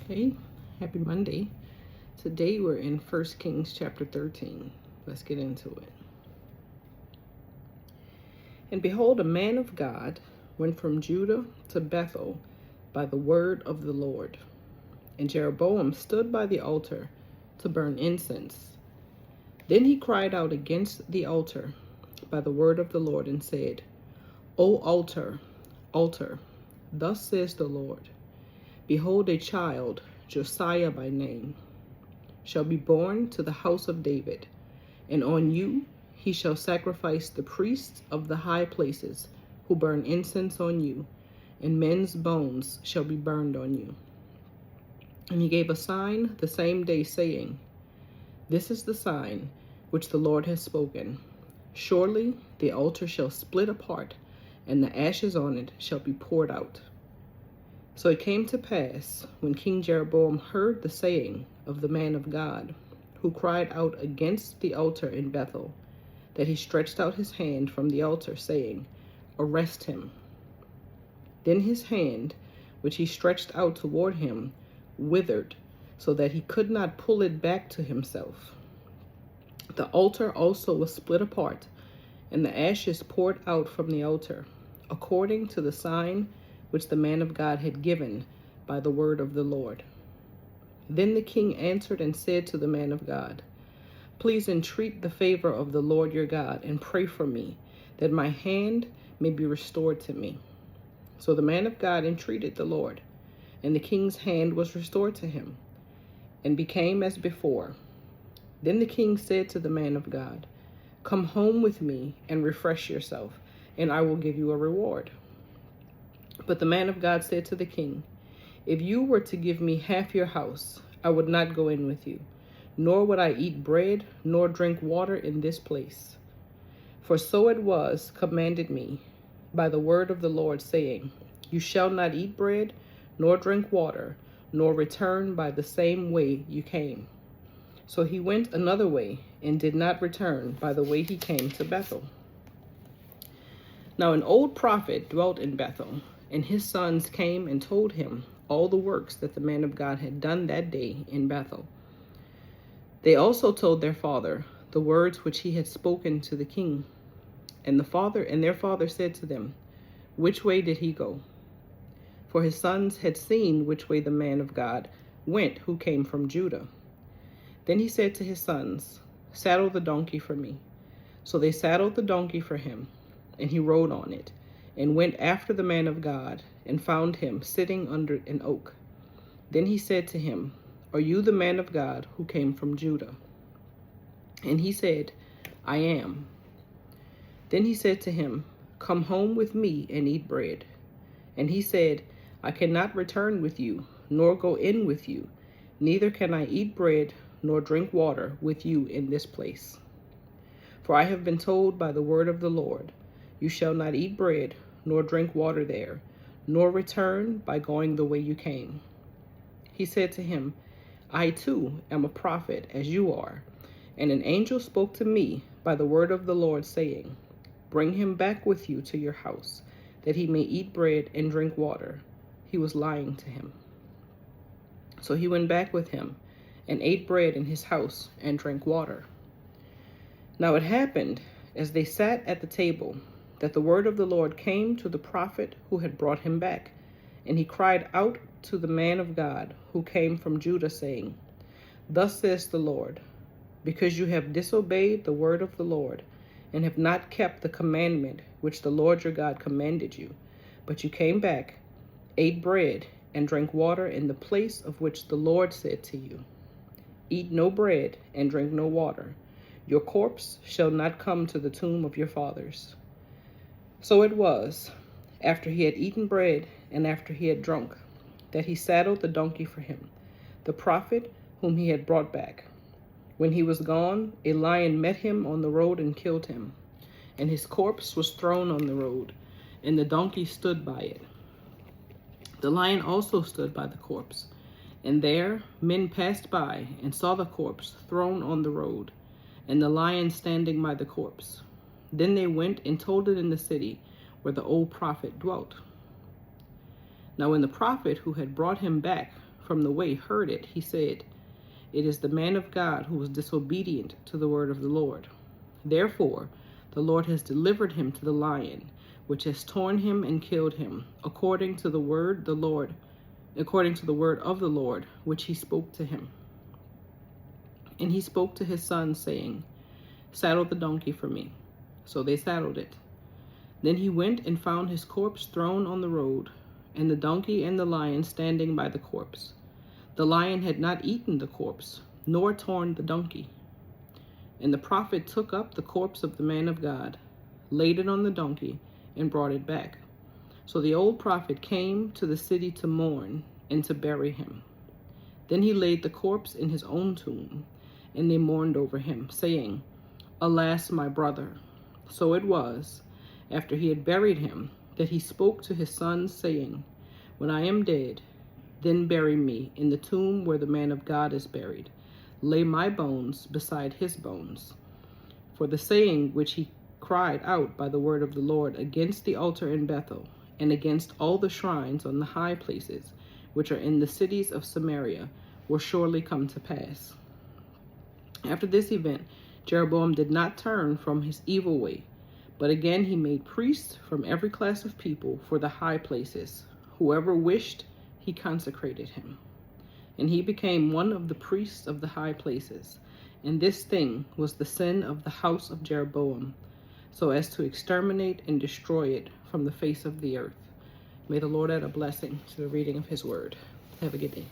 Okay, happy Monday. Today we're in 1 Kings chapter 13. Let's get into it. And behold, a man of God went from Judah to Bethel by the word of the Lord. And Jeroboam stood by the altar to burn incense. Then he cried out against the altar by the word of the Lord and said, O altar, altar, thus says the Lord, behold, a child, Josiah by name, shall be born to the house of David, and on you he shall sacrifice the priests of the high places, who burn incense on you, and men's bones shall be burned on you. And he gave a sign the same day, saying, This is the sign which the Lord has spoken. Surely the altar shall split apart, and the ashes on it shall be poured out. So it came to pass, when King Jeroboam heard the saying of the man of God, who cried out against the altar in Bethel, that he stretched out his hand from the altar, saying, Arrest him. Then his hand, which he stretched out toward him, withered, so that he could not pull it back to himself. The altar also was split apart, and the ashes poured out from the altar, according to the sign which the man of God had given by the word of the Lord. Then the king answered and said to the man of God, Please entreat the favor of the Lord your God, and pray for me, that my hand may be restored to me. So the man of God entreated the Lord, and the king's hand was restored to him, and became as before. Then the king said to the man of God, Come home with me and refresh yourself, and I will give you a reward. But the man of God said to the king, If you were to give me half your house, I would not go in with you, nor would I eat bread nor drink water in this place. For so it was commanded me by the word of the Lord, saying, You shall not eat bread nor drink water, nor return by the same way you came. So he went another way, and did not return by the way he came to Bethel. Now an old prophet dwelt in Bethel, and his sons came and told him all the works that the man of God had done that day in Bethel. They also told their father the words which he had spoken to the king. And their father said to them, Which way did he go? For his sons had seen which way the man of God went who came from Judah. Then he said to his sons, Saddle the donkey for me. So they saddled the donkey for him, and he rode on it, and went after the man of God, and found him sitting under an oak. Then he said to him, Are you the man of God who came from Judah? And he said, I am. Then he said to him, Come home with me and eat bread. And he said, I cannot return with you, nor go in with you, neither can I eat bread nor drink water with you in this place. For I have been told by the word of the Lord, You shall not eat bread nor drink water there, nor return by going the way you came. He said to him, I too am a prophet as you are, and an angel spoke to me by the word of the Lord, saying, Bring him back with you to your house, that he may eat bread and drink water. He was lying to him. So he went back with him, and ate bread in his house, and drank water. Now it happened, as they sat at the table, that the word of the Lord came to the prophet who had brought him back. And he cried out to the man of God who came from Judah, saying, Thus says the Lord, because you have disobeyed the word of the Lord, and have not kept the commandment which the Lord your God commanded you, but you came back, ate bread, and drank water in the place of which the Lord said to you, Eat no bread and drink no water. Your corpse shall not come to the tomb of your fathers. So it was, after he had eaten bread and after he had drunk, that he saddled the donkey for him, the prophet whom he had brought back. When he was gone, a lion met him on the road and killed him, and his corpse was thrown on the road, and the donkey stood by it. The lion also stood by the corpse, and there men passed by and saw the corpse thrown on the road, and the lion standing by the corpse. Then they went and told it in the city where the old prophet dwelt. Now when the prophet who had brought him back from the way heard it, he said, "It is the man of God who was disobedient to the word of the Lord. Therefore, the Lord has delivered him to the lion, which has torn him and killed him, according to the word of the Lord, which he spoke to him." And he spoke to his son, saying, "Saddle the donkey for me." So they saddled it. Then he went and found his corpse thrown on the road, and the donkey and the lion standing by the corpse. The lion had not eaten the corpse, nor torn the donkey. And the prophet took up the corpse of the man of God, laid it on the donkey, and brought it back. So the old prophet came to the city to mourn and to bury him. Then he laid the corpse in his own tomb, and they mourned over him, saying, "Alas, my brother." So it was, after he had buried him, that he spoke to his sons, saying, "When I am dead, then bury me in the tomb where the man of God is buried. Lay my bones beside his bones." For the saying which he cried out by the word of the Lord against the altar in Bethel, and against all the shrines on the high places which are in the cities of Samaria, will surely come to pass. After this event, Jeroboam did not turn from his evil way, but again he made priests from every class of people for the high places. Whoever wished, he consecrated him. And he became one of the priests of the high places. And this thing was the sin of the house of Jeroboam, so as to exterminate and destroy it from the face of the earth. May the Lord add a blessing to the reading of his word. Have a good day.